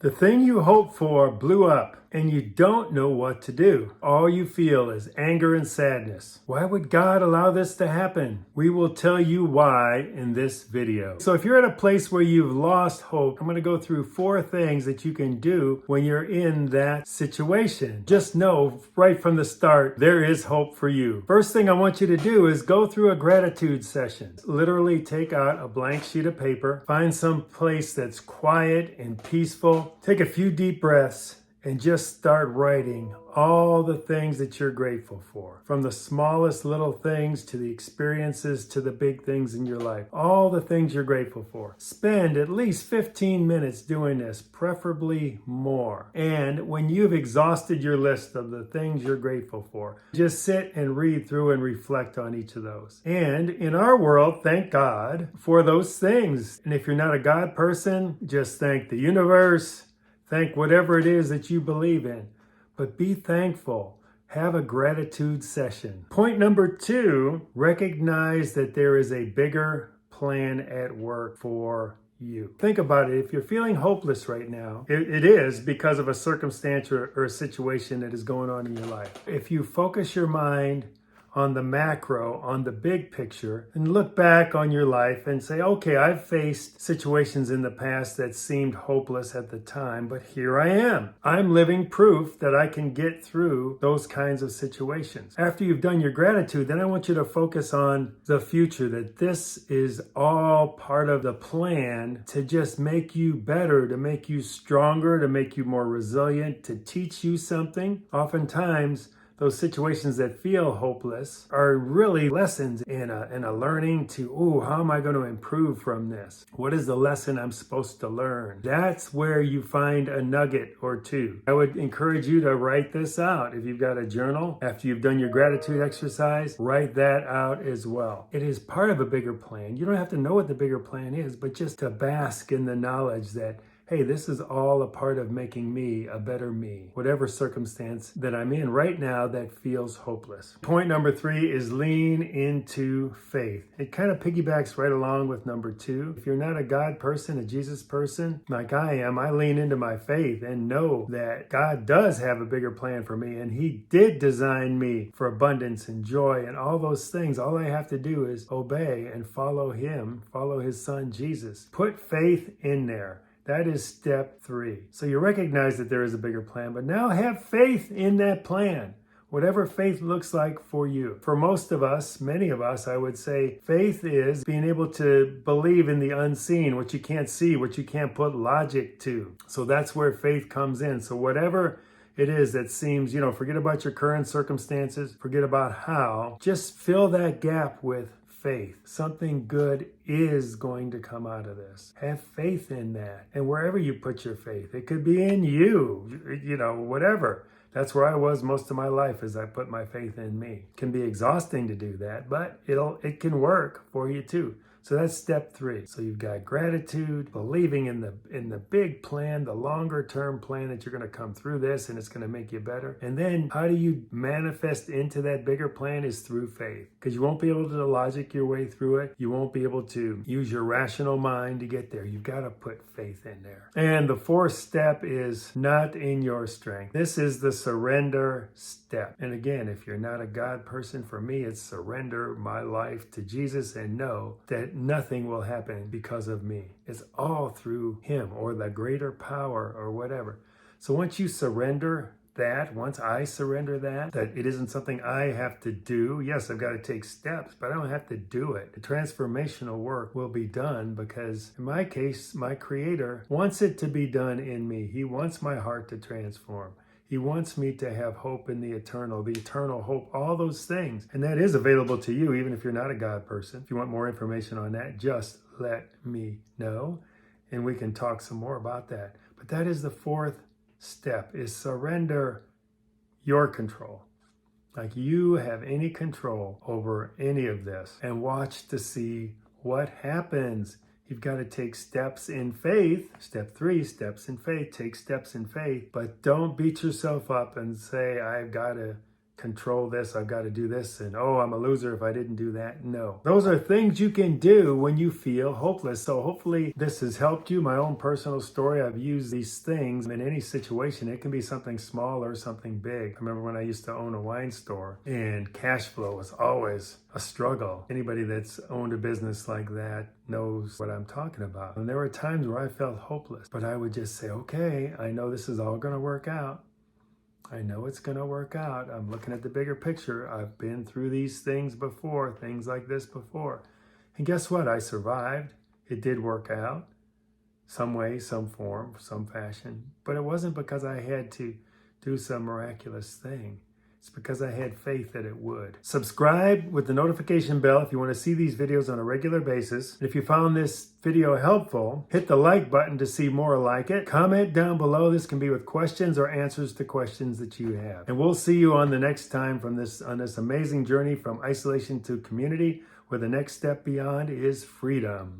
The thing you hope for blew up and you don't know what to do. All you feel is anger and sadness. Why would God allow this to happen? We will tell you why in this video. So if you're at a place where you've lost hope, I'm going to go through 4 things that you can do when you're in that situation. Just know right from the start, there is hope for you. First thing I want you to do is go through a gratitude session. Literally take out a blank sheet of paper, find some place that's quiet and peaceful, take a few deep breaths, and just start writing all the things that you're grateful for. From the smallest little things to the experiences to the big things in your life. All the things you're grateful for. Spend at least 15 minutes doing this, preferably more. And when you've exhausted your list of the things you're grateful for, just sit and read through and reflect on each of those. And in our world, thank God for those things. And if you're not a God person, just thank the universe. Thank whatever it is that you believe in, but be thankful. Have a gratitude session. Point number 2, recognize that there is a bigger plan at work for you. Think about it. If you're feeling hopeless right now, it is because of a circumstance or a situation that is going on in your life. If you focus your mind on the macro, on the big picture, and look back on your life and say, okay, I've faced situations in the past that seemed hopeless at the time, but here I am. I'm living proof that I can get through those kinds of situations. After you've done your gratitude, then I want you to focus on the future, that this is all part of the plan to just make you better, to make you stronger, to make you more resilient, to teach you something. Oftentimes, those situations that feel hopeless are really lessons in a learning to, how am I going to improve from this? What is the lesson I'm supposed to learn? That's where you find a nugget or 2. I would encourage you to write this out. If you've got a journal, after you've done your gratitude exercise, write that out as well. It is part of a bigger plan. You don't have to know what the bigger plan is, but just to bask in the knowledge that, hey, this is all a part of making me a better me, whatever circumstance that I'm in right now that feels hopeless. Point number 3 is lean into faith. It kind of piggybacks right along with number 2. If you're not a God person, a Jesus person, like I am, I lean into my faith and know that God does have a bigger plan for me, and He did design me for abundance and joy and all those things. All I have to do is obey and follow Him, follow His Son, Jesus. Put faith in there. That is step 3. So you recognize that there is a bigger plan, but now have faith in that plan, whatever faith looks like for you. For most of us, many of us, I would say, faith is being able to believe in the unseen, what you can't see, what you can't put logic to. So that's where faith comes in. So whatever it is that seems, forget about your current circumstances, forget about how, just fill that gap with faith. Something good is going to come out of this. Have faith in that. And wherever you put your faith, it could be in you, whatever. That's where I was most of my life, as I put my faith in me. It can be exhausting to do that, but it can work for you too. So that's step 3. So you've got gratitude, believing in the big plan, the longer term plan that you're going to come through this and it's going to make you better. And then how do you manifest into that bigger plan is through faith, because you won't be able to logic your way through it. You won't be able to use your rational mind to get there. You've got to put faith in there. And the 4th step is not in your strength. This is the surrender step. And again, if you're not a God person, for me, it's surrender my life to Jesus and know that nothing will happen because of me. It's all through Him or the greater power or whatever. So once you surrender that, once I surrender that it isn't something I have to do. Yes, I've got to take steps, but I don't have to do it. The transformational work will be done because in my case, my Creator wants it to be done in me. He wants my heart to transform. He wants me to have hope in the eternal hope, all those things. And that is available to you, even if you're not a God person. If you want more information on that, just let me know, and we can talk some more about that. But that is the 4th step, is surrender your control. Like you have any control over any of this, and watch to see what happens. You've got to take steps in faith. Step 3, steps in faith. Take steps in faith, but don't beat yourself up and say, I've got to control this, I've got to do this, and oh, I'm a loser if I didn't do that. No. Those are things you can do when you feel hopeless. So hopefully this has helped you. My own personal story, I've used these things in any situation. It can be something small or something big. I remember when I used to own a wine store and cash flow was always a struggle. Anybody that's owned a business like that knows what I'm talking about. And there were times where I felt hopeless, but I would just say, okay, I know this is all going to work out. I know it's going to work out. I'm looking at the bigger picture. I've been through these things before, things like this before. And guess what? I survived. It did work out. Some way, some form, some fashion. But it wasn't because I had to do some miraculous thing. It's because I had faith that it would. Subscribe with the notification bell if you want to see these videos on a regular basis. If you found this video helpful, hit the like button to see more like it. Comment down below. This can be with questions or answers to questions that you have. And we'll see you on the next time on this amazing journey from isolation to community, where the next step beyond is freedom.